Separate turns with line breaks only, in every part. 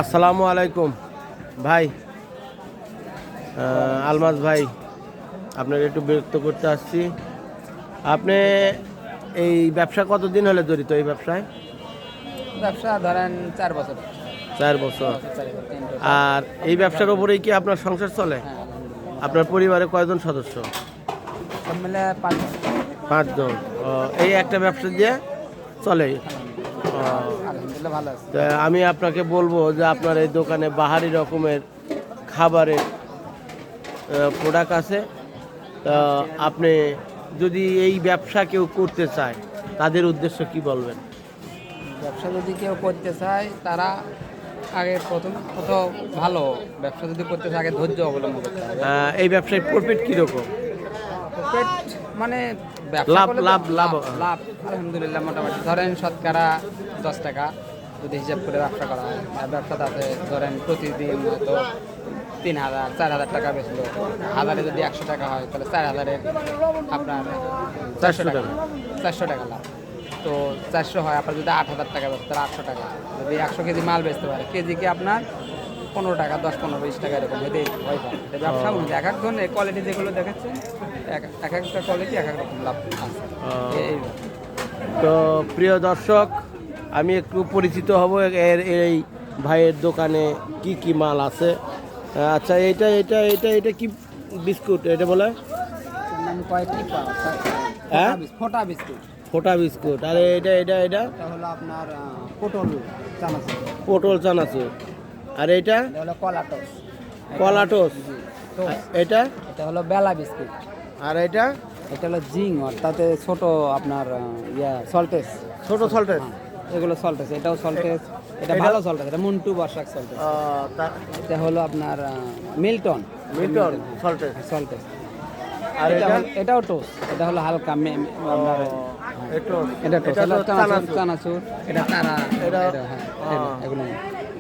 আসসালামু আলাইকুম ভাই, আলমাজ ভাই, আপনাকে একটু বিরক্ত করতে আসছি। আপনি এই ব্যবসা কতদিন হলে জড়িত এই ব্যবসায়?
ব্যবসা ধরেন 4 বছর।
4 বছর।
4 বছর, 3 বছর।
আর এই ব্যবসার উপরেই কি আপনার সংসার চলে?
হ্যাঁ, আলহামদুলিল্লাহ।
আপনার পরিবারে কয়জন সদস্য?
সব মিলে 5 জন।
5 জন। এই একটা ব্যবসা দিয়ে চলে।
আলহামদুলিল্লাহ ভালো আছে।
তা আমি আপনাকে বলবো যে আপনার এই দোকানে বাহারি রকমের খাবারের প্রোডাক্ট আছে। তা আপনি যদি এই ব্যবসা কেউ করতে চায় তাদের উদ্দেশ্য কি বলবেন?
ব্যবসা যদি কেউ করতে চায় তারা আগে প্রথম ভালো ব্যবসা যদি করতে চায় আগে ধৈর্য অবলম্বন করতে হবে।
এই ব্যবসায় প্রফিট কীরকম?
প্রফিট মানে ব্যবসা
লাভ
করলে তো
লাভ লাভ
লাভ আলহামদুলিল্লাহ মোটামুটি ধরেন শতকরা 10 টাকা যদি হিসাব করে ব্যবসা করা হয়, আর ব্যবসাতে আছে ধরেন প্রতিদিন হয়তো 3,000 4,000 টাকা বেচলো, হাজারে যদি 100 টাকা হয় তাহলে 4,000-এর আপনার 400 টাকা 400 টাকা লাভ। তো 400 হয়, আপনার যদি 8,000 টাকা বেচতে তাহলে 800 টাকা। যদি 100 কেজি মাল বেচতে পারে কেজিকে আপনার 15 টাকা 10, 15, 20 টাকা এরকম হতে হয়। ব্যবসা অনুযায়ী এক এক ধরনের কোয়ালিটি যেগুলো দেখাচ্ছে এক একটা কোয়ালিটি এক এক রকম লাভ আছে। এই
তো প্রিয় দর্শক, আমি একটু পরিচিত হব এই ভাইয়ের দোকানে কি কি মাল আছে। আচ্ছা, এটা এটা এটা এটা কি বিস্কুট এটা বলে?
নাম কয়টি
হ্যাঁ,
ফোটা বিস্কুট।
ফোটা বিস্কুট। আর এটা এটা এটা
এটা হলো আপনার পটল চানাচুর।
পটল চানাচুর। আর এটা
এটা হলো কলা টোস্ট।
কলা টোস্ট। এটা
এটা হলো বেলা বিস্কুট।
আর এটা
এটা হলো জিং, তাতে ছোট আপনার সল্টেস।
ছোট সল্টেড।
এগুলো সল্টেস, এটাও সল্টেস। এটা ভালো সল্টেস, এটা মুন্টু বর্ষাক সল্টেস। এটা হলো আপনার মিল্টন
মিল্টন সল্টেড।
সল্টেস।
আর এটা
এটাও টোস্ট, এটা হলো হালকা আপনার এটা টোস্ট, চানাচুর, এটা তারা,
এটা
এগুলো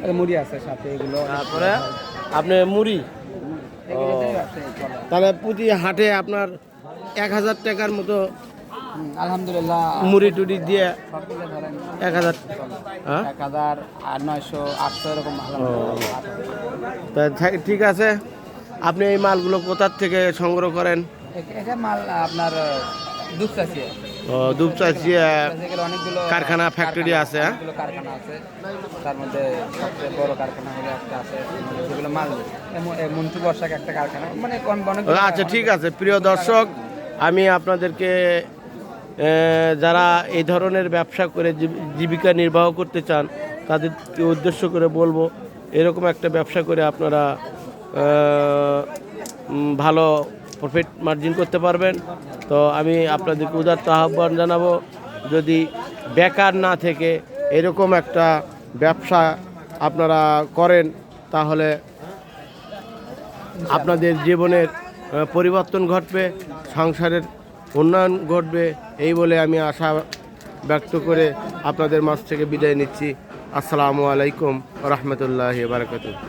এটা মুড়ি আছে সাথে এগুলো।
তারপরে আপনি মুড়ি।
এগুলো দিয়ে ব্যবসায়ী চলে।
তাহলে প্রতি হাটে আপনার 1,000 টাকার মতো
আলহামদুলিল্লাহ
মুড়ি টুড়ি দিয়ে
সব মিলে ধরেন
1,000। হ্যাঁ,
1,000 আর 900 800 এরকম আলহামদুলিল্লাহ।
তা ঠিক আছে। আপনি এই মালগুলো কোথার থেকে সংগ্রহ করেন?
এটা মাল আপনার দুপচাচিয়া।
দুপচাচিয়া
অনেকগুলো
কারখানা, ফ্যাক্টরি আছে। হ্যাঁ,
অনেকগুলো কারখানা আছে, তার মধ্যে সবচেয়ে বড় কারখানা হলো একটা আছে যেগুলো মাল মন্টু বর্ষাক একটা কারখানা, মানে
আচ্ছা ঠিক আছে। প্রিয় দর্শক, আমি আপনাদেরকে যারা এই ধরনের ব্যবসা করে জীবিকা নির্বাহ করতে চান তাদেরকে উদ্দেশ্য করে বলবো, এরকম একটা ব্যবসা করে আপনারা ভালো প্রফিট মার্জিন করতে পারবেন। তো আমি আপনাদেরকে উদাত্ত আহ্বান জানাবো, যদি বেকার না থেকে এরকম একটা ব্যবসা আপনারা করেন তাহলে আপনাদের জীবনের পরিবর্তন ঘটবে, সংসারের উন্নয়ন ঘটবে। এই বলে আমি আশা ব্যক্ত করে আপনাদের মাঝ থেকে বিদায় নিচ্ছি। আসসালামু আলাইকুম রহমতুল্লাহি বারাকাতুহু।